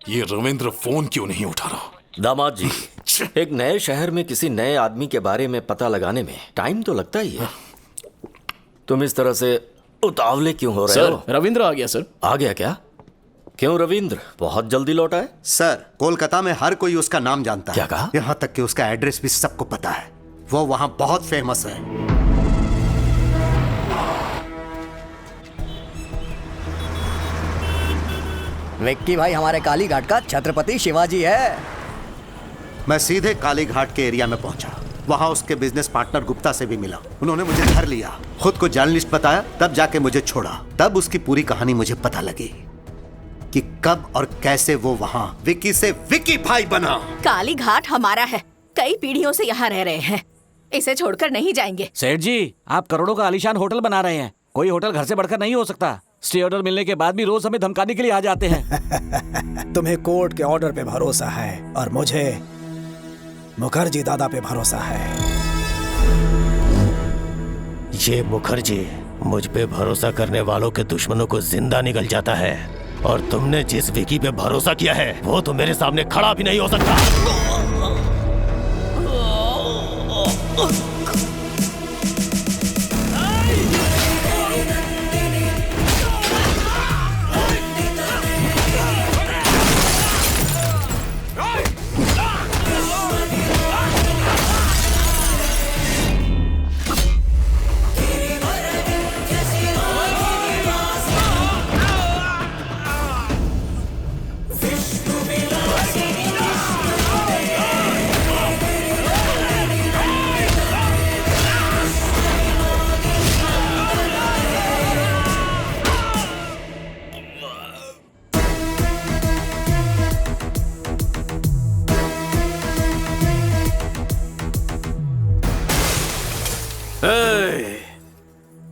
ये रविंद्र फोन क्यों नहीं उठा रहा? दामाद जी, एक नए शहर में किसी नए आदमी के बारे में पता लगाने में टाइम तो लगता ही है। तुम इस तरह से उतावले क्यों हो रहे हो? सर, रविंद्र आ गया सर। आ गया क्या? क्यों रविंद्र बहुत जल्दी लौटा है? सर, कोलकाता में हर कोई उसका नाम जानता है। क्या कहा? यहाँ तक कि उसका एड्रेस भी सबको पता है। वो वहाँ बहुत फेमस है। विक्की भाई हमारे काली घाट का छत्रपति शिवाजी है। मैं सीधे काली घाट के एरिया में पहुंचा। वहाँ उसके बिजनेस पार्टनर गुप्ता से भी मिला। उन्होंने मुझे धर लिया, खुद को जर्नलिस्ट बताया, तब जाके मुझे छोड़ा। तब उसकी पूरी कहानी मुझे पता लगी कि कब और कैसे वो वहाँ विक्की से विक्की भाई बना। काली घाट हमारा है, कई पीढ़ियों से यहाँ रह रहे हैं, इसे छोड़कर नहीं जाएंगे। सेठ जी, आप करोड़ों का आलीशान होटल बना रहे हैं। कोई होटल घर से बढ़कर नहीं हो सकता। स्टे ऑर्डर मिलने के बाद भी रोज हमें धमकाने के लिए आ जाते हैं। तुम्हें कोर्ट के ऑर्डर पे भरोसा है और मुझे मुखर्जी दादा पे भरोसा है। ये मुखर्जी मुझ पे भरोसा करने वालों के दुश्मनों को जिंदा निकल जाता है, और तुमने जिस विकी पे भरोसा किया है वो तो मेरे सामने खड़ा भी नहीं हो सकता।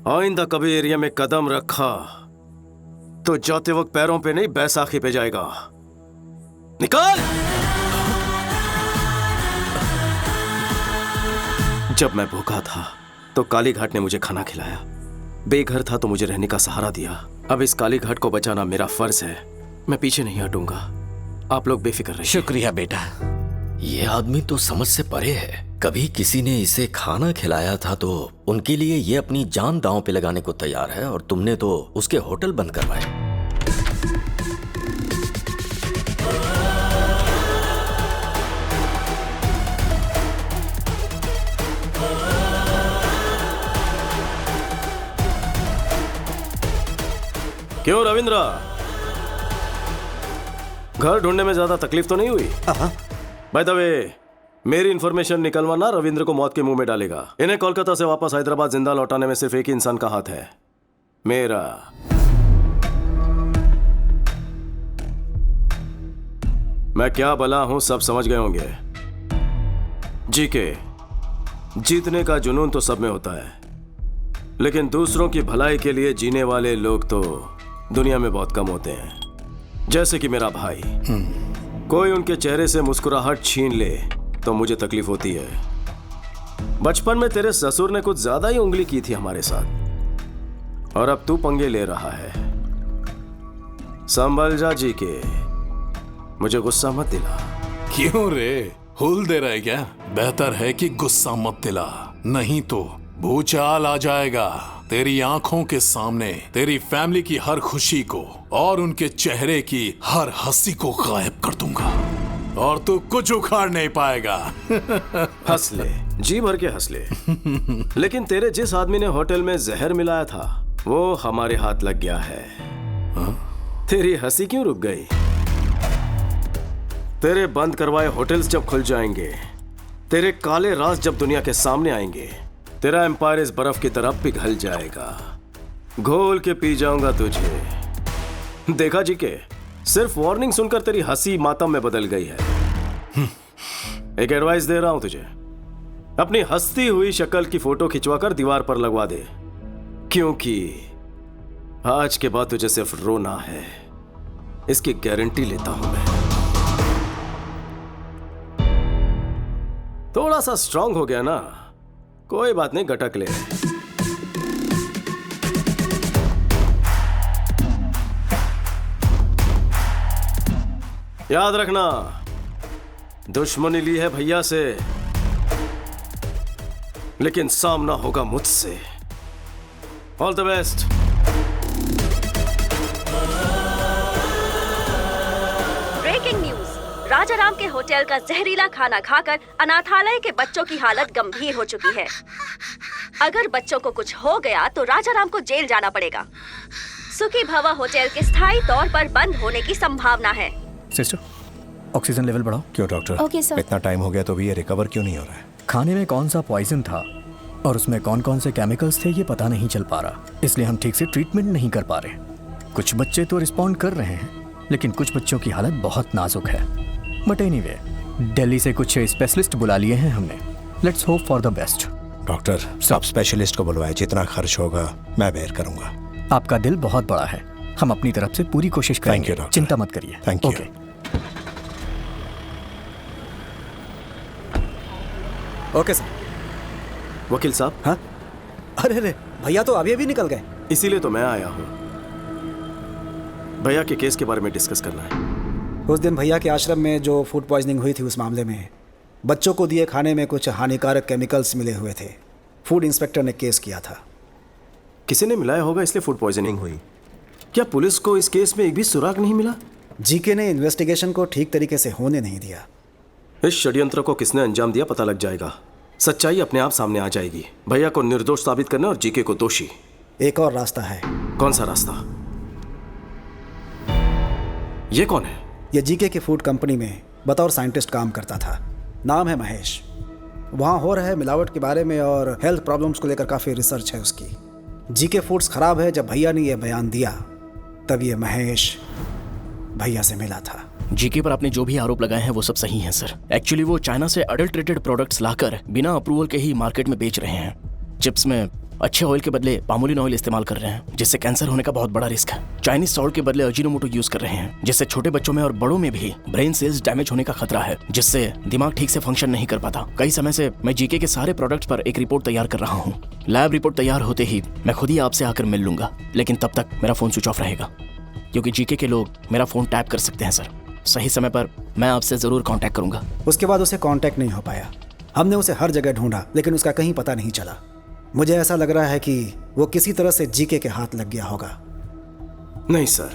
आइंदा कभी एरिया में कदम रखा तो जाते वक्त पैरों पे नहीं बैसाखी पे जाएगा। निकाल। जब मैं भूखा था तो काली घाट ने मुझे खाना खिलाया, बेघर था तो मुझे रहने का सहारा दिया। अब इस काली घाट को बचाना मेरा फर्ज है, मैं पीछे नहीं हटूंगा। आप लोग बेफिक्र रहिए। शुक्रिया बेटा। ये आदमी तो समझ से परे है। कभी किसी ने इसे खाना खिलाया था तो उनके लिए ये अपनी जान दांव पे लगाने को तैयार है, और तुमने तो उसके होटल बंद करवाए। क्यों रविंद्र, घर ढूंढने में ज्यादा तकलीफ तो नहीं हुई? बाय द वे, मेरी इंफॉर्मेशन निकलवाना रविंद्र को मौत के मुंह में डालेगा। इन्हें कोलकाता से वापस हैदराबाद जिंदा लौटाने में सिर्फ एक ही इंसान का हाथ है, मेरा। मैं क्या भला हूं सब समझ गए होंगे। जी के जीतने का जुनून तो सब में होता है, लेकिन दूसरों की भलाई के लिए जीने वाले लोग तो दुनिया में बहुत कम होते हैं। जैसे कि मेरा भाई, कोई उनके चेहरे से मुस्कुराहट छीन ले तो मुझे तकलीफ होती है। बचपन में तेरे ससुर ने कुछ ज्यादा ही उंगली की थी हमारे साथ, और अब तू पंगे ले रहा है। संभल जा जी के, मुझे गुस्सा मत दिला। क्यों रे, हुल दे रहा है क्या? बेहतर है कि गुस्सा मत दिला, नहीं तो भूचाल आ जाएगा। तेरी आंखों के सामने तेरी फैमिली की हर खुशी को और उनके चेहरे की हर हंसी को गायब कर दूंगा, और तू कुछ उखाड़ नहीं पाएगा। हंस ले, जी भर के हंस ले। लेकिन तेरे जिस आदमी ने होटल में जहर मिलाया था वो हमारे हाथ लग गया है। तेरी हंसी क्यों रुक गई? तेरे बंद करवाए होटल्स जब खुल जाएंगे, तेरे काले राज जब दुनिया के सामने आएंगे, तेरा एम्पायर इस बर्फ की तरफ पिघल जाएगा। घोल के पी जाऊंगा तुझे। देखा जी के, सिर्फ वार्निंग सुनकर तेरी हंसी मातम में बदल गई है। एक एडवाइस दे रहा हूं तुझे, अपनी हंसती हुई शक्ल की फोटो खिंचवाकर दीवार पर लगवा दे, क्योंकि आज के बाद तुझे सिर्फ रोना है, इसकी गारंटी लेता हूं मैं। थोड़ा सा स्ट्रांग हो गया ना, कोई बात नहीं, गटक ले। याद रखना, दुश्मनी ली है भैया से, लेकिन सामना होगा मुझसे। All the best. Breaking news, Rajaram के होटल का जहरीला खाना खाकर अनाथालय के बच्चों की हालत गंभीर हो चुकी है। अगर बच्चों को कुछ हो गया तो राजाराम को जेल जाना पड़ेगा। सुखी भवा होटल के स्थायी तौर पर बंद होने की संभावना है। सिस्टर, ऑक्सीजन लेवल बढ़ाओ। क्यों डॉक्टर? Okay sir. इतना टाइम हो गया तो भी ये रिकवर क्यों नहीं हो रहा है? खाने में कौन सा पॉइजन था और उसमें कौन कौन से केमिकल्स थे ये पता नहीं चल पा रहा, इसलिए हम ठीक से ट्रीटमेंट नहीं कर पा रहे। कुछ बच्चे तो रिस्पॉन्ड कर रहे हैं, लेकिन कुछ बच्चों की हालत बहुत नाजुक है। बट एनीवे, दिल्ली से कुछ स्पेशलिस्ट बुला लिए हैं हमने। Let's hope for the best. Doctor, सब स्पेशलिस्ट को बुलवाए, जितना खर्च होगा मैं बेयर करूंगा। आपका दिल बहुत बड़ा है, हम अपनी तरफ से पूरी कोशिश करेंगे। Thank you doctor. चिंता मत करिए। Thank you. Okay sir. वकील साहब। हाँ? अरे रे, भैया तो अभी निकल गए। इसीलिए तो मैं आया हूँ, भैया के केस के बारे में डिस्कस करना है। उस दिन भैया के आश्रम में जो फूड पॉइजनिंग हुई थी, उस मामले में बच्चों को दिए खाने में कुछ हानिकारक केमिकल्स मिले हुए थे। फूड इंस्पेक्टर ने केस किया था। किसी ने मिलाया होगा, इसलिए फूड पॉइजनिंग हुई। क्या पुलिस को इस केस में एक भी सुराग नहीं मिला? जीके ने इन्वेस्टिगेशन को ठीक तरीके से होने नहीं दिया। इस षड्यंत्र को किसने अंजाम दिया पता लग जाएगा, सच्चाई अपने आप सामने आ जाएगी। भैया को निर्दोष साबित करना और जीके को दोषी। एक और रास्ता है। कौन सा रास्ता? ये कौन है? ये जीके की फूड कंपनी में बतौर साइंटिस्ट काम करता था। नाम है महेश। वहाँ हो रहे मिलावट के बारे में और हेल्थ प्रॉब्लम्स को लेकर काफ़ी रिसर्च है उसकी। जीके फूड्स खराब है। जब भैया ने यह बयान दिया तब ये महेश भैया से मिला था। जीके पर आपने जो भी आरोप लगाए हैं वो सब सही हैं सर। एक्चुअली वो चाइना से अडल्ट्रेटेड प्रोडक्ट्स लाकर बिना अप्रूवल के ही मार्केट में बेच रहे हैं। चिप्स में अच्छे ऑयल के बदले पामोलिन ऑयल इस्तेमाल कर रहे हैं, जिससे कैंसर होने का बहुत बड़ा रिस्क है। चाइनीज सॉल्ट के बदले अजीनोमोटो यूज कर रहे हैं, जिससे छोटे बच्चों में और बड़ों में भी ब्रेन सेल्स डैमेज होने का खतरा है, जिससे दिमाग ठीक से फंक्शन नहीं कर पाता। कई समय से मैं जीके के सारे प्रोडक्ट्स पर एक रिपोर्ट तैयार कर रहा हूँ। लैब रिपोर्ट तैयार होते ही मैं खुद ही आपसे आकर मिल लूंगा, लेकिन तब तक मेरा फोन स्विच ऑफ रहेगा, क्योंकि जीके के लोग मेरा फोन टैप कर सकते हैं सर। सही समय पर मैं आपसे जरूर कांटेक्ट करूंगा। उसके बाद उसे कांटेक्ट नहीं हो पाया। हमने उसे हर जगह ढूंढा, लेकिन उसका कहीं पता नहीं चला। मुझे ऐसा लग रहा है कि वो किसी तरह से जीके के हाथ लग गया होगा। नहीं सर,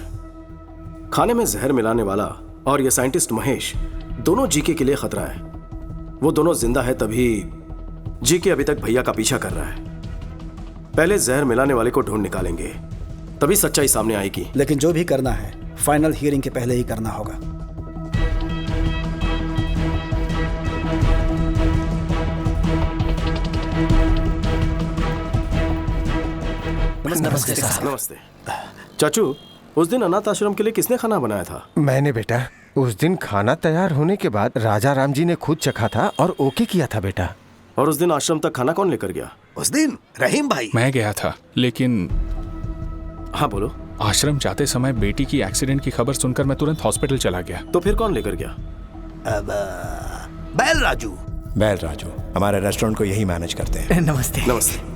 खाने में जहर मिलाने वाला और ये साइंटिस्ट महेश दोनों जीके के लिए खतरा है। वो दोनों जिंदा है तभी जीके अभी तक भैया का पीछा कर रहा है। पहले जहर मिलाने वाले को ढूंढ निकालेंगे, तभी सच्चाई सामने आएगी। लेकिन जो भी करना है फाइनल हियरिंग के पहले ही करना होगा। नमस्ते साहब। नमस्ते चाचू, उस दिन अनाथ आश्रम के लिए किसने खाना बनाया था? मैंने बेटा। उस दिन खाना तैयार होने के बाद राजा राम जी ने खुद चखा था और ओके किया था बेटा। और उस दिन आश्रम तक खाना कौन लेकर गया? उस दिन रहीम भाई। मैं गया था, लेकिन हाँ बोलो। आश्रम जाते समय बेटी की एक्सीडेंट की खबर सुनकर मैं तुरंत हॉस्पिटल चला गया। तो फिर कौन लेकर गया? बैल राजू। बैल राजू हमारे रेस्टोरेंट को यही मैनेज करते हैं। नमस्ते। नमस्ते।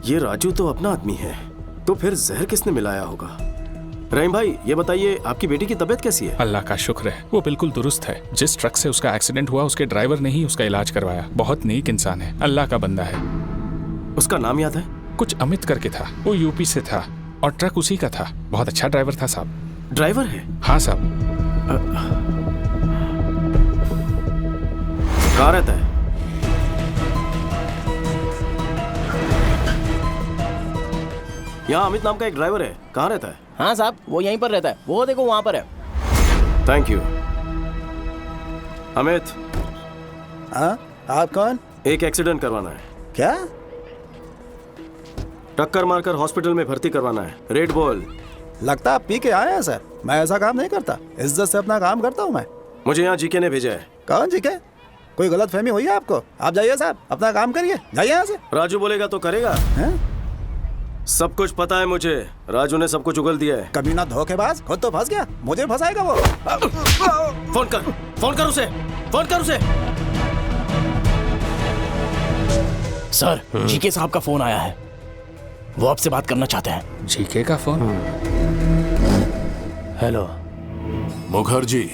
ये राजू तो अपना आदमी है, तो फिर जहर किसने मिलाया होगा? रहीम भाई, ये बताइए आपकी बेटी की तबीयत कैसी है? अल्लाह का शुक्र है, वो बिल्कुल दुरुस्त है। जिस ट्रक से उसका एक्सीडेंट हुआ उसके ड्राइवर ने ही उसका इलाज करवाया। बहुत नेक इंसान है, अल्लाह का बंदा है। उसका नाम याद है? कुछ अमित करके था, वो यूपी से था और ट्रक उसी का था। बहुत अच्छा ड्राइवर था साहब। ड्राइवर है? हाँ साहब। कहाँ रहता है? यहाँ अमित नाम का एक ड्राइवर है, कहाँ रहता है? हाँ साहब, वो यहीं पर रहता है। वो देखो वहाँ पर है। Thank you. अमित। हाँ, आप कौन? एक एक्सीडेंट करवाना है। क्या? टक्कर मारकर हॉस्पिटल में भर्ती करवाना है। रेड बोल। लगता है आप पी के आए हैं सर। मैं ऐसा काम नहीं करता, इज्जत से अपना काम करता हूँ मैं। मुझे यहाँ जीके ने भेजा है। कौन जीके? कोई गलत फहमी हुई है आपको? आप जाइए साहब, अपना काम करिए, जाइए यहाँ से। राजू बोलेगा तो करेगा। है? सब कुछ पता है मुझे। राजू ने सब कुछ उगल दिया है। कमीना धोखेबाज, खुद तो फंस गया, मुझे फंसाएगा वो। फोन कर, फोन कर उसे, फोन कर उसे। सर, जीके साहब का फोन आया है, वो आपसे बात करना चाहते हैं। जीके का फोन? हेलो मुखर्जी,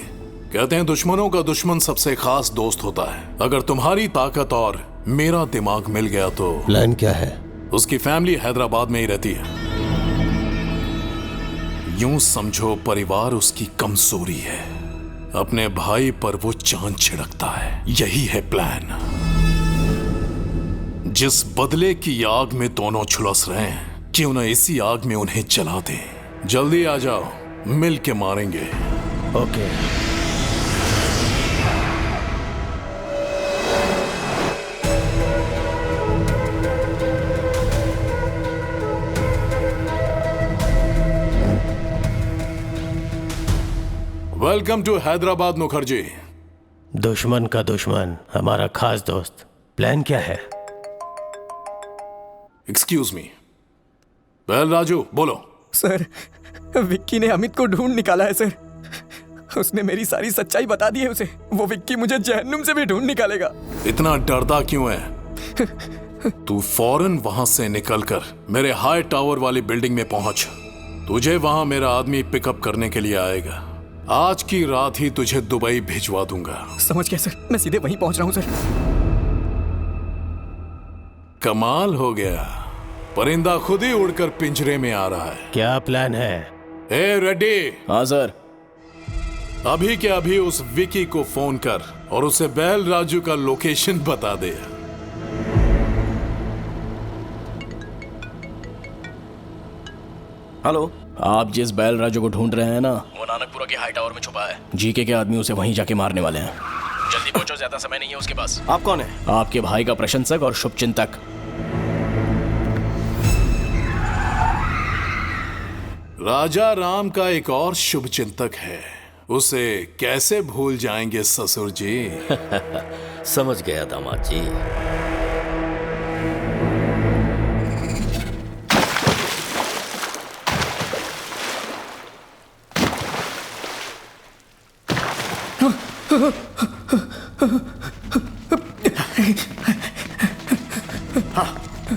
कहते हैं दुश्मनों का दुश्मन सबसे खास दोस्त होता है। अगर तुम्हारी ताकत और मेरा दिमाग मिल गया तो प्लान क्या है? उसकी फैमिली हैदराबाद में ही रहती है। यूं समझो परिवार उसकी कमजोरी है। अपने भाई पर वो चांद छिड़कता है। यही है प्लान। जिस बदले की आग में दोनों झुलस रहे हैं, क्यों न इसी आग में उन्हें जला दे। जल्दी आ जाओ, मिल के मारेंगे। Okay. Welcome to Hyderabad Mukherjee. दुश्मन का दुश्मन हमारा खास दोस्त। प्लान क्या है? Excuse me. वेल राजू, बोलो। सर, विक्की ने अमित को ढूंढ निकाला है सर। उसने मेरी सारी सच्चाई बता दी है उसे। वो विक्की मुझे जहन्नुम से भी ढूंढ निकालेगा। इतना डरता क्यों है? तू फौरन वहां से निकलकर मेरे हाई टावर वाली बिल्डिंग में पहुंच। तुझे वहां मेरा आदमी पिकअप करने के लिए आएगा। आज की रात ही तुझे दुबई भिजवा दूंगा। समझ गया सर, मैं सीधे वहीं पहुंच रहा हूं सर। कमाल हो गया, परिंदा खुद ही उड़कर पिंजरे में आ रहा है। क्या प्लान है? ए रेड्डी। हाँ सर। अभी के अभी उस विकी को फोन कर और उसे बैल राजू का लोकेशन बता दे। हेलो। आप जिस बैल राजू को ढूंढ रहे हैं ना, वो नानकपुरा के हाई टावर में छुपा है। जीके के आदमी उसे वहीं जाके मारने वाले हैं। जल्दी पहुंचो, ज्यादा समय नहीं है उसके पास। आप कौन है? आपके भाई का प्रशंसक और शुभचिंतक। राजा राम का एक और शुभचिंतक है, उसे कैसे भूल जाएंगे ससुर जी। समझ गया दामाद जी।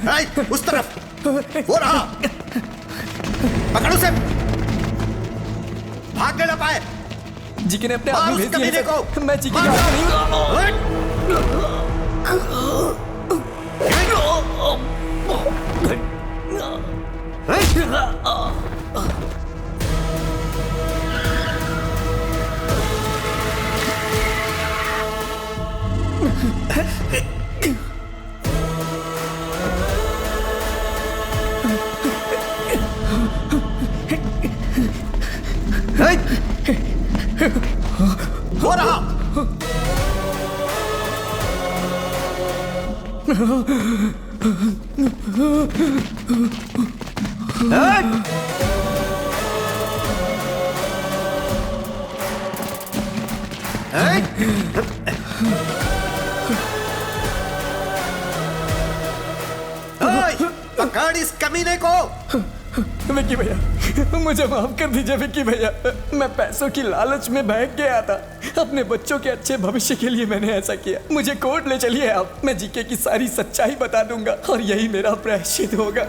हाँ, उस तरफ वो रहा। पकड़ो उसे। भागने ना पाए। जीके ने अपने आदमी भेज दिए हैं। मैं जीके का आदमी वो रहा। पकड़ इस कमीने को। विक्की भैया, मुझे माफ कर दीजिए विक्की भैया। मैं पैसों की लालच में बहक गया था। अपने बच्चों के अच्छे भविष्य के लिए मैंने ऐसा किया। मुझे कोर्ट ले चलिए आप। मैं जीके की सारी सच्चाई बता दूंगा और यही मेरा प्रायश्चित होगा।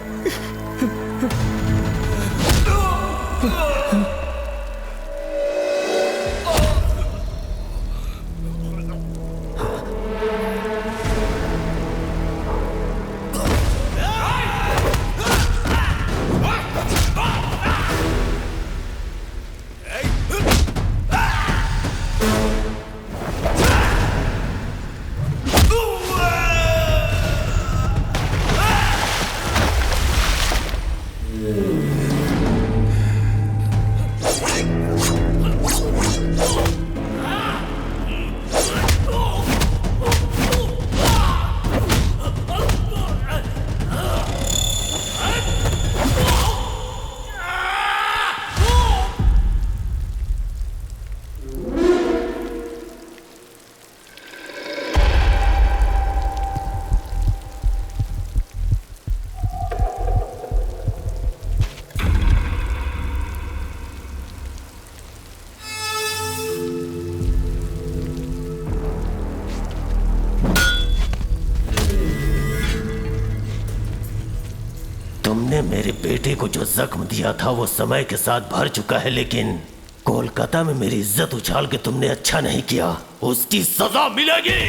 तुमने मेरे बेटे को जो जख्म दिया था वो समय के साथ भर चुका है, लेकिन कोलकाता में मेरी इज्जत उछाल के तुमने अच्छा नहीं किया, उसकी सजा मिलेगी।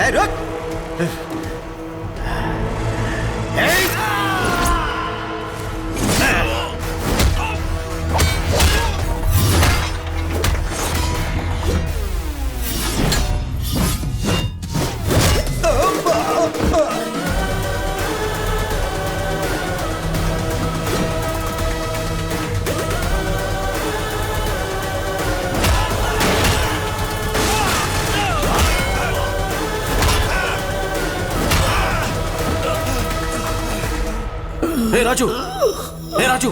रुक। राजू, राजू,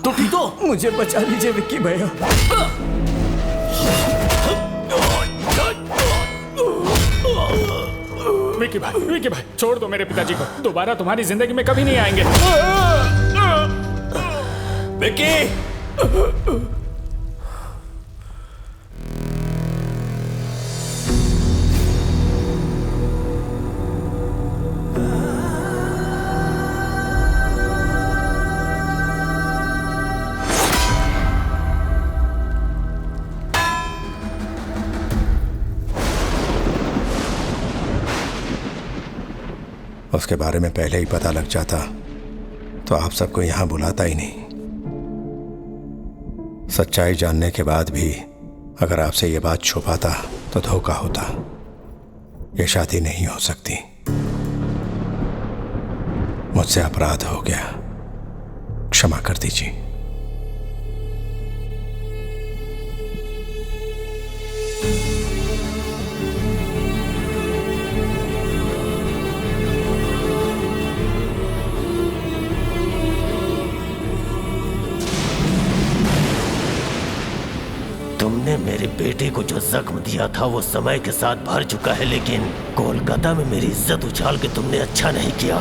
तुम ठीक हो? मुझे बचा लीजिए विक्की भैया। विक्की भाई छोड़ दो मेरे पिताजी को, दोबारा तुम्हारी जिंदगी में कभी नहीं आएंगे। विक्की! उसके बारे में पहले ही पता लग जाता तो आप सबको यहां बुलाता ही नहीं। सच्चाई जानने के बाद भी अगर आपसे ये बात छुपाता तो धोखा होता। ये शादी नहीं हो सकती। मुझसे अपराध हो गया, क्षमा कर दीजिए। तुमने मेरे बेटे को जो जख्म दिया था वो समय के साथ भर चुका है, लेकिन कोलकाता में मेरी इज्जत उछाल के तुमने अच्छा नहीं किया।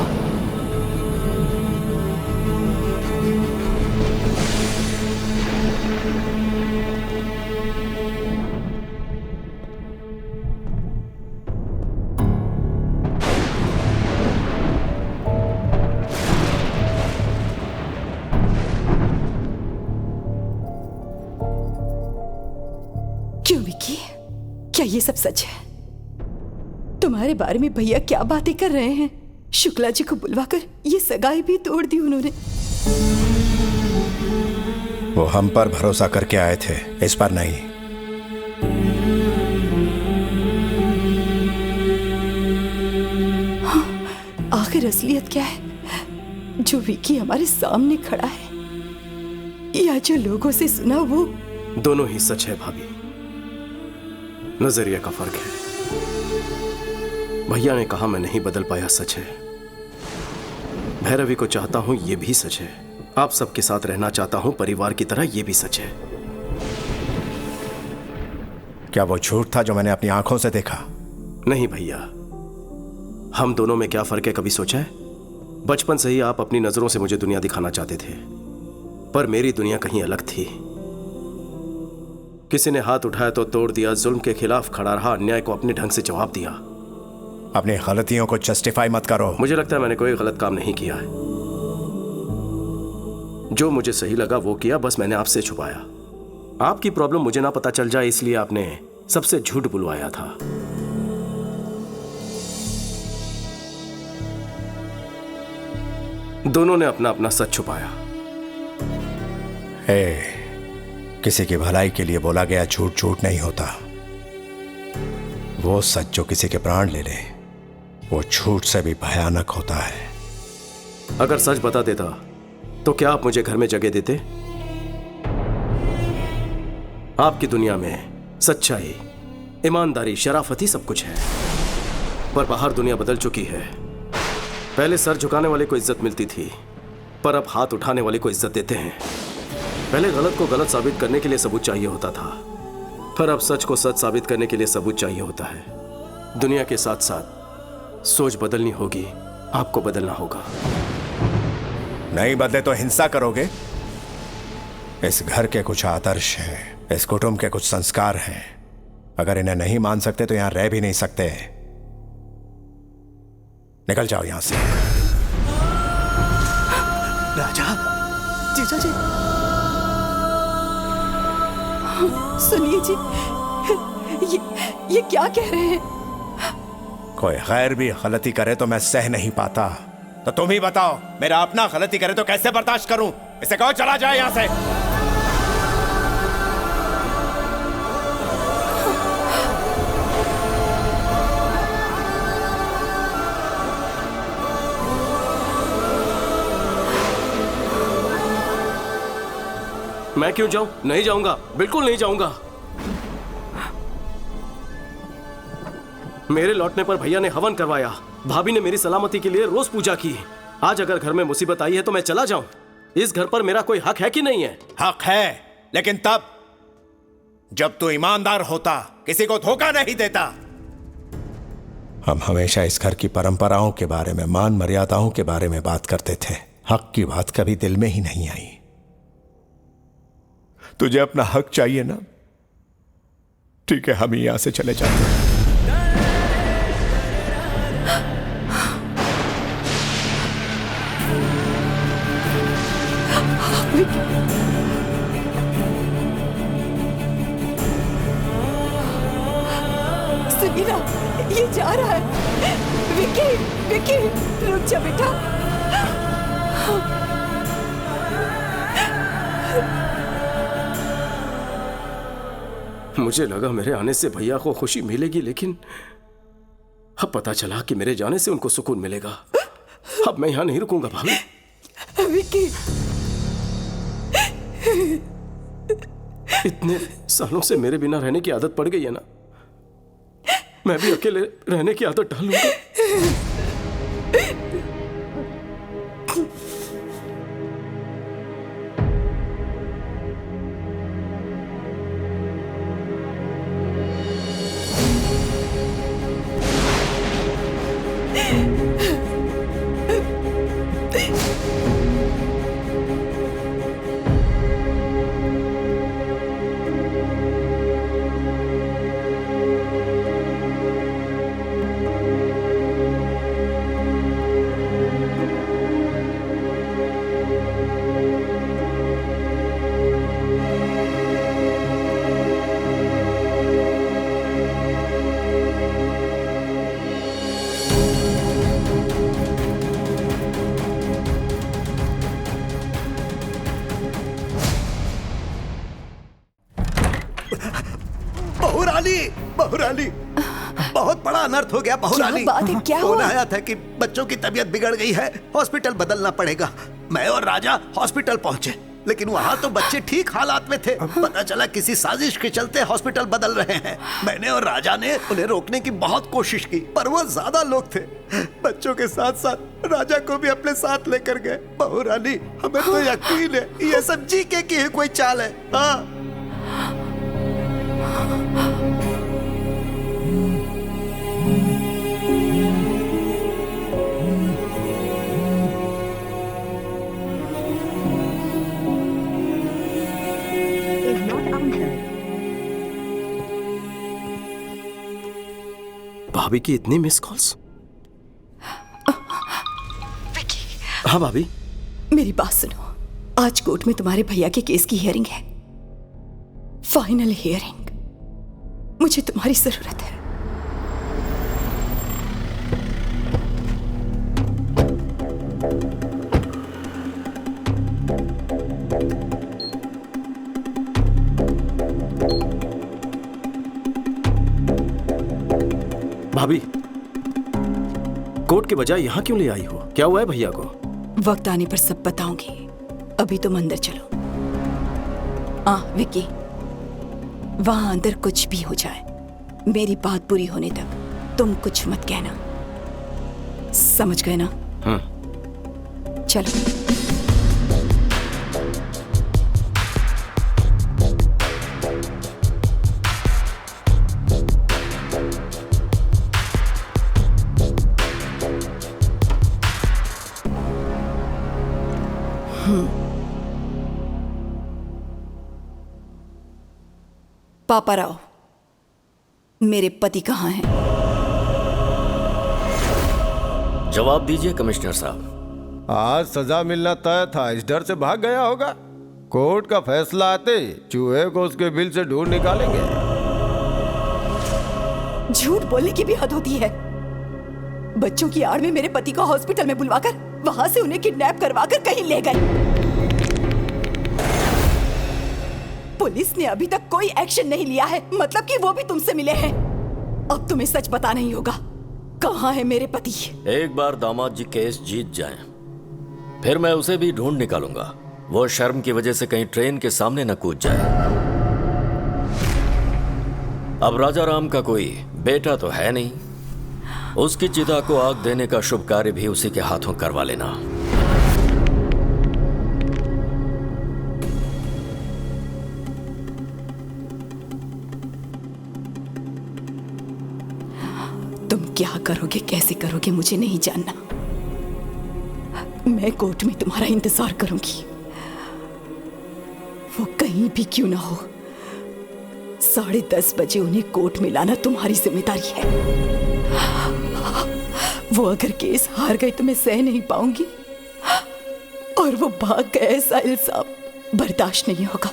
क्यों विक्की, क्या ये सब सच है? तुम्हारे बारे में भैया क्या बातें कर रहे हैं? शुक्ला जी को बुलवाकर ये सगाई भी तोड़ दी उन्होंने। वो हम पर भरोसा करके आए थे, इस पर नहीं। हाँ, आखिर असलियत क्या है? जो विक्की हमारे सामने खड़ा है या जो लोगों से सुना वो? दोनों ही सच है भाभी, नजरिया का फर्क है। भैया ने कहा मैं नहीं बदल पाया, सच है। भैरवी को चाहता हूं, ये भी सच है। आप सबके साथ रहना चाहता हूं परिवार की तरह, ये भी सच है। क्या वो झूठ था जो मैंने अपनी आंखों से देखा? नहीं भैया, हम दोनों में क्या फर्क है कभी सोचा है? बचपन से ही आप अपनी नजरों से मुझे दुनिया दिखाना चाहते थे, पर मेरी दुनिया कहीं अलग थी। किसी ने हाथ उठाया तो तोड़ दिया, जुल्म के खिलाफ खड़ा रहा, अन्याय को अपने ढंग से जवाब दिया। अपनी गलतियों को जस्टिफाई मत करो। मुझे लगता है मैंने कोई गलत काम नहीं किया है। जो मुझे सही लगा वो किया, बस मैंने आपसे छुपाया। आपकी प्रॉब्लम मुझे ना पता चल जाए इसलिए आपने सबसे झूठ बुलवाया था। दोनों ने अपना अपना सच छुपाया। किसी की भलाई के लिए बोला गया झूठ झूठ नहीं होता। वो सच जो किसी के प्राण ले ले, वो झूठ से भी भयानक होता है। अगर सच बता देता तो क्या आप मुझे घर में जगह देते? आपकी दुनिया में सच्चाई, ईमानदारी, शराफती सब कुछ है, पर बाहर दुनिया बदल चुकी है। पहले सर झुकाने वाले को इज्जत मिलती थी, पर अब हाथ उठाने वाले को इज्जत देते हैं। पहले गलत को गलत साबित करने के लिए सबूत चाहिए होता था, पर अब सच को सच साबित करने के लिए सबूत चाहिए होता है। दुनिया के साथ साथ सोच बदलनी होगी, आपको बदलना होगा। नहीं बदले तो हिंसा करोगे? इस घर के कुछ आदर्श हैं, इस कुटुंब के कुछ संस्कार हैं। अगर इन्हें नहीं मान सकते तो यहां रह भी नहीं सकते। निकल जाओ यहां से। राजा, जीजा जी, सुनिए जी, ये क्या कह रहे हैं? कोई गैर भी गलती करे तो मैं सह नहीं पाता, तो तुम ही बताओ, मेरा अपना गलती करे तो कैसे बर्दाश्त करूं? इसे कहो चला जाए यहां से। मैं क्यों जाऊं? नहीं जाऊंगा, बिल्कुल नहीं जाऊंगा। मेरे लौटने पर भैया ने हवन करवाया, भाभी ने मेरी सलामती के लिए रोज पूजा की। आज अगर घर में मुसीबत आई है तो मैं चला जाऊं? इस घर पर मेरा कोई हक है कि नहीं है? हक है, लेकिन तब जब तू ईमानदार होता, किसी को धोखा नहीं देता। हम हमेशा इस घर की परंपराओं के बारे में, मान मर्यादाओं के बारे में बात करते थे। हक की बात कभी दिल में ही नहीं आई। तुझे अपना हक चाहिए ना? ठीक है, हम ही यहां से चले जाते हैं। सुनिए ना, ये जा रहा है। विक्की, विक्की, रुक जा बेटा। मुझे लगा मेरे आने से भैया को खुशी मिलेगी, लेकिन अब पता चला कि मेरे जाने से उनको सुकून मिलेगा। अब मैं यहां नहीं रुकूंगा भाभी। विक्की, इतने सालों से मेरे बिना रहने की आदत पड़ गई है ना, मैं भी अकेले रहने की आदत डालूंगा। बहुरानी, बहुत बड़ा अनर्थ हो गया बहुरानी। क्या बात है, क्या हुआ? फोन आया था कि बच्चों की तबीयत बिगड़ गई है, हॉस्पिटल बदलना पड़ेगा। मैं और राजा हॉस्पिटल पहुंचे, लेकिन वहां तो बच्चे ठीक हालात में थे। पता चला किसी साजिश के चलते हॉस्पिटल बदल रहे हैं। मैंने और राजा ने उन्हें रोकने की बहुत कोशिश की, पर वो ज्यादा लोग थे। बच्चों के साथ साथ राजा को भी अपने साथ लेकर गए। बहुरानी, हमें तो यकीन है ये सब जीके की ही कोई चाल है। हाँ, भाभी की इतनी मिस कॉल्स। हाँ भाभी, मेरी बात सुनो। आज कोर्ट में तुम्हारे भैया के केस की हियरिंग है, फाइनल हियरिंग। मुझे तुम्हारी जरूरत है। भाभी, कोर्ट के बजाय यहाँ क्यों ले आई हो? क्या हुआ है भैया को? वक्त आने पर सब बताऊंगी, अभी तुम अंदर चलो। विक्की, वहां अंदर कुछ भी हो जाए, मेरी बात पूरी होने तक तुम कुछ मत कहना, समझ गए ना? हाँ। चलो। पापा राव, मेरे पति कहाँ हैं? जवाब दीजिए कमिश्नर साहब। आज सजा मिलना तय था, इस डर से भाग गया होगा। कोर्ट का फैसला आते चूहे को उसके बिल से ढूंढ निकालेंगे। झूठ बोलने की भी हद होती है। बच्चों की आड़ में मेरे पति को हॉस्पिटल में बुलवाकर वहां से उन्हें किडनैप करवाकर कहीं ले गए। पुलिस ने अभी तक कोई एक्शन नहीं लिया है, मतलब कि वो भी तुमसे मिले हैं। अब तुम्हें सच बताना ही होगा, कहाँ है मेरे पति? एक बार दामाद जी केस जीत जाएं, फिर मैं उसे भी ढूंढ निकालूंगा। वो शर्म की वजह से कहीं ट्रेन के सामने न कूद जाए। अब राजा राम का कोई बेटा तो है नहीं, उसकी चिता को आग देने का शुभ कार्य भी उसी के हाथों करवा लेना। तुम क्या करोगे, कैसे करोगे, मुझे नहीं जानना। मैं कोर्ट में तुम्हारा इंतजार करूंगी, वो कहीं भी क्यों ना हो। 10:30 बजे उन्हें कोर्ट में लाना तुम्हारी जिम्मेदारी है। वो अगर केस हार गए तो मैं सह नहीं पाऊंगी, और वो भाग गए ऐसा इल्जाम बर्दाश्त नहीं होगा।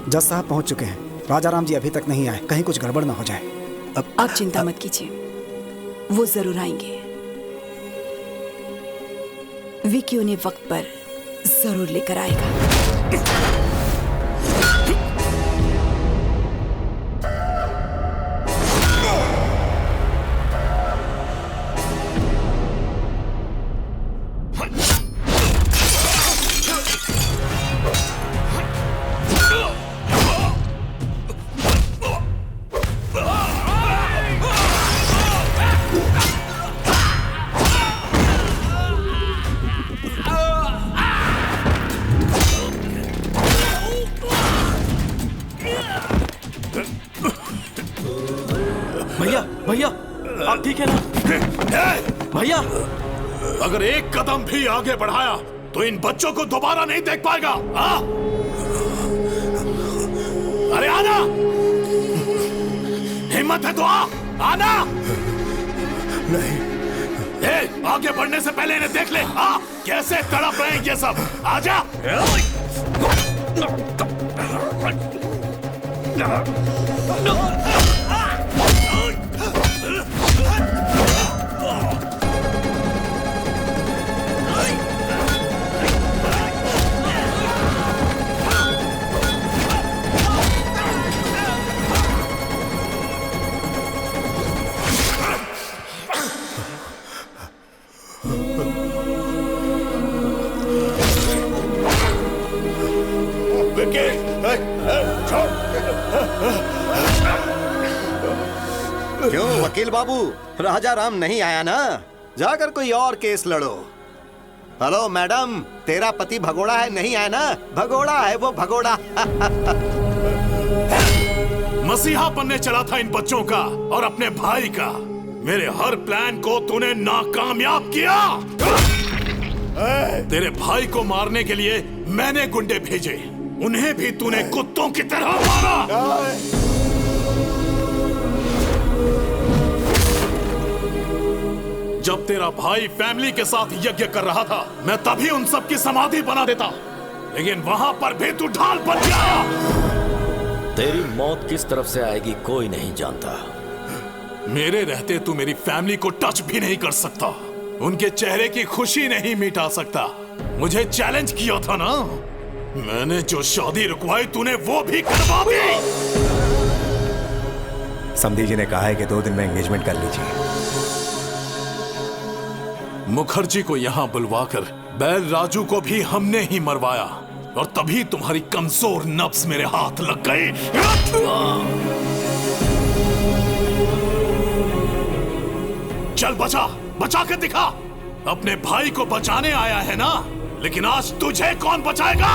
जज साहब पहुंच चुके हैं। राजा राम जी अभी तक नहीं आए, कहीं कुछ गड़बड़ ना हो जाए। आप चिंता मत कीजिए, वो जरूर आएंगे। विकी उन्हें वक्त पर जरूर लेकर आएगा। भैया, आप ठीक है ना? भैया, अगर एक कदम भी आगे बढ़ाया तो इन बच्चों को दोबारा नहीं देख पाएगा। हाँ? अरे आना, हिम्मत है तो आना। नहीं, आगे बढ़ने से पहले इन्हें देख ले। हाँ, कैसे तड़प रहे हैं ये सब। आजा। क्यों वकील बाबू, राजा राम नहीं आया ना? जाकर कोई और केस लड़ो। हेलो मैडम, तेरा पति भगोड़ा है, नहीं आया ना? भगोड़ा है वो, भगोड़ा। मसीहा बनने चला था इन बच्चों का और अपने भाई का। मेरे हर प्लान को तूने नाकामयाब किया। तेरे भाई को मारने के लिए मैंने गुंडे भेजे, उन्हें भी तूने कुत्तों की तरह मारा। जब तेरा भाई फैमिली के साथ यज्ञ कर रहा था, मैं तभी उन सब की समाधि बना देता, लेकिन वहां पर भी तू ढाल बन गया। तेरी मौत किस तरफ से आएगी कोई नहीं जानता। मेरे रहते तू मेरी फैमिली को टच भी नहीं कर सकता, उनके चेहरे की खुशी नहीं मिटा सकता। मुझे चैलेंज किया था ना, मैंने जो शादी रुकवाई तूने वो भी करवा दी। समधी जी ने कहा है कि 2 दिन में एंगेजमेंट कर लीजिए। मुखर्जी को यहाँ बुलवाकर बैल राजू को भी हमने ही मरवाया और तभी तुम्हारी कमजोर नब्ज मेरे हाथ लग गई। चल बचा के दिखा। अपने भाई को बचाने आया है ना, लेकिन आज तुझे कौन बचाएगा?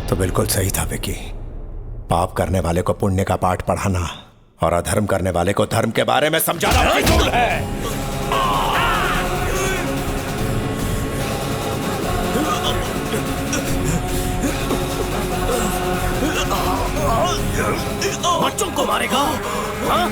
तो बिल्कुल सही था विकी। पाप करने वाले को पुण्य का पाठ पढ़ाना और अधर्म करने वाले को धर्म के बारे में समझाना फिजूल है। बच्चों को मारेगा? हाँ?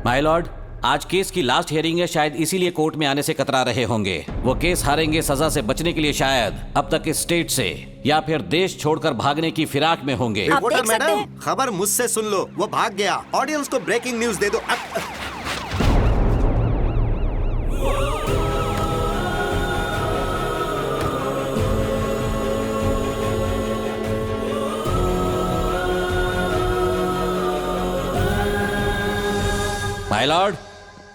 माय लॉर्ड, आज केस की लास्ट हियरिंग है, शायद इसीलिए कोर्ट में आने से कतरा रहे होंगे। वो केस हारेंगे सजा से बचने के लिए शायद अब तक इस स्टेट से या फिर देश छोड़कर भागने की फिराक में होंगे। रिपोर्टर मैडम, खबर मुझसे सुन लो, वो भाग गया। ऑडियंस को ब्रेकिंग न्यूज दे दो। माय लॉर्ड,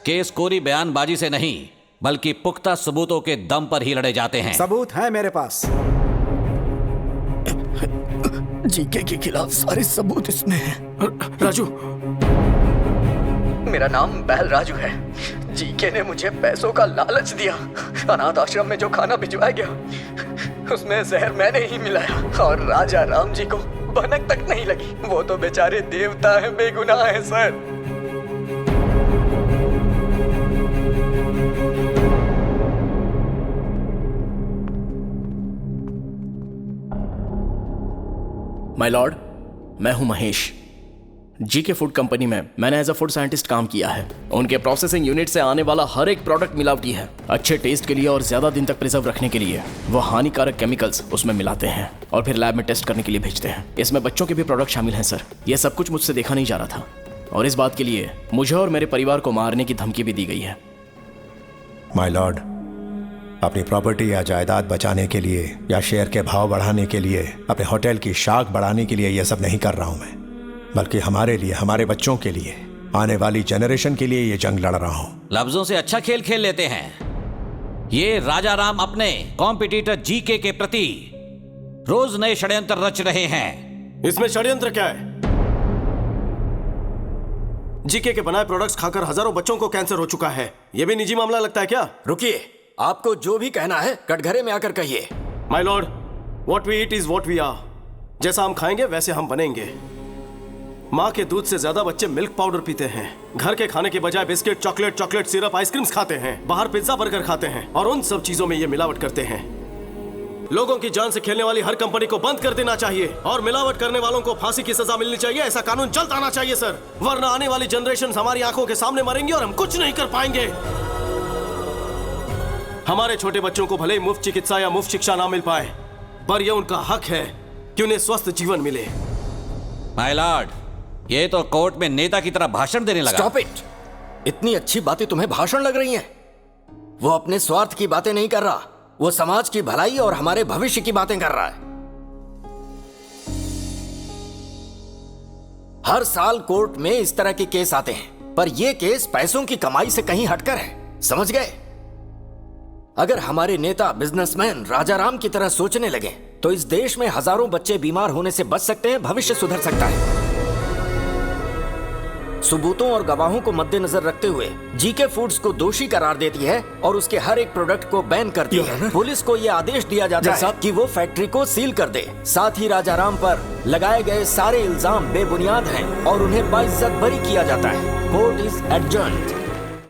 केस कोरी बयानबाजी से नहीं बल्कि पुख्ता सबूतों के दम पर ही लड़े जाते हैं। सबूत है मेरे पास। जीके के खिलाफ सारे सबूत इसमें हैं। राजू, मेरा नाम बैल राजू है। जीके ने मुझे पैसों का लालच दिया। अनाथ आश्रम में जो खाना भिजवाया गया उसमें जहर मैंने ही मिलाया और राजा राम जी को भनक तक नहीं लगी। वो तो बेचारे देवता हैं, बेगुनाह है सर। माय लॉर्ड, मैं हूं महेश। जीके फूड कंपनी में मैंने एज अ फूड साइंटिस्ट काम किया है। उनके प्रोसेसिंग यूनिट से आने वाला हर एक प्रोडक्ट मिलावटी है। अच्छे टेस्ट के लिए और ज्यादा दिन तक प्रिजर्व रखने के लिए वो हानिकारक केमिकल्स उसमें मिलाते हैं और फिर लैब में टेस्ट करने के लिए भेजते हैं। इसमें बच्चों के भी प्रोडक्ट शामिल हैं सर। यह सब कुछ मुझसे देखा नहीं जा रहा था और इस बात के लिए मुझे और मेरे परिवार को मारने की धमकी भी दी गई है। माय लॉर्ड, अपनी प्रॉपर्टी या जायदाद बचाने के लिए या शेयर के भाव बढ़ाने के लिए, अपने होटल की शाख बढ़ाने के लिए यह सब नहीं कर रहा हूं मैं, बल्कि हमारे लिए, हमारे बच्चों के लिए, आने वाली जनरेशन के लिए ये जंग लड़ रहा हूं। लफ्जों से अच्छा खेल खेल लेते हैं। ये राजा राम अपने कॉम्पिटिटर जीके के प्रति रोज नए षड्यंत्र रच रहे हैं। इसमें षड्यंत्र क्या है? जीके के बनाए प्रोडक्ट्स खाकर हजारों बच्चों को कैंसर हो चुका है। यह भी निजी मामला लगता है क्या? रुकिए, आपको जो भी कहना है कटघरे में आकर कहिए। My lord, what we eat is what we are. जैसा हम खाएंगे वैसे हम बनेंगे। माँ के दूध से ज्यादा बच्चे मिल्क पाउडर पीते हैं। घर के खाने के बजाय बिस्किट, चॉकलेट सिरप, आइसक्रीम्स खाते हैं। बाहर पिज्जा बर्गर खाते हैं और उन सब चीजों में ये मिलावट करते हैं। लोगों की जान से खेलने वाली हर कंपनी को बंद कर देना चाहिए और मिलावट करने वालों को फांसी की सजा मिलनी चाहिए। ऐसा कानून जल्द आना चाहिए सर, वरना आने वाली जनरेशन हमारी आंखों के सामने मरेंगी और हम कुछ नहीं कर पाएंगे। हमारे छोटे बच्चों को भले ही मुफ्त चिकित्सा या मुफ्त शिक्षा ना मिल पाए, पर यह उनका हक है कि उन्हें स्वस्थ जीवन मिले। माय लॉर्ड, ये तो कोर्ट में नेता की तरह भाषण देने लगा। Stop it. इतनी अच्छी बातें तुम्हें भाषण लग रही हैं? वो अपने स्वार्थ की बातें नहीं कर रहा, वो समाज की भलाई और हमारे भविष्य की बातें कर रहा है। हर साल कोर्ट में इस तरह के केस आते हैं, पर यह केस पैसों की कमाई से कहीं हटकर है। समझ गए? अगर हमारे नेता बिजनेसमैन राजा राम की तरह सोचने लगे तो इस देश में हजारों बच्चे बीमार होने से बच सकते हैं, भविष्य सुधर सकता है। सबूतों और गवाहों को मद्देनजर रखते हुए जीके फूड्स को दोषी करार देती है और उसके हर एक प्रोडक्ट को बैन करती है। पुलिस को यह आदेश दिया जाता है कि वो फैक्ट्री को सील कर दे। साथ ही राजा राम पर लगाए गए सारे इल्जाम बेबुनियाद हैं और उन्हें बाइज्जत बरी किया जाता है। Court is adjourned.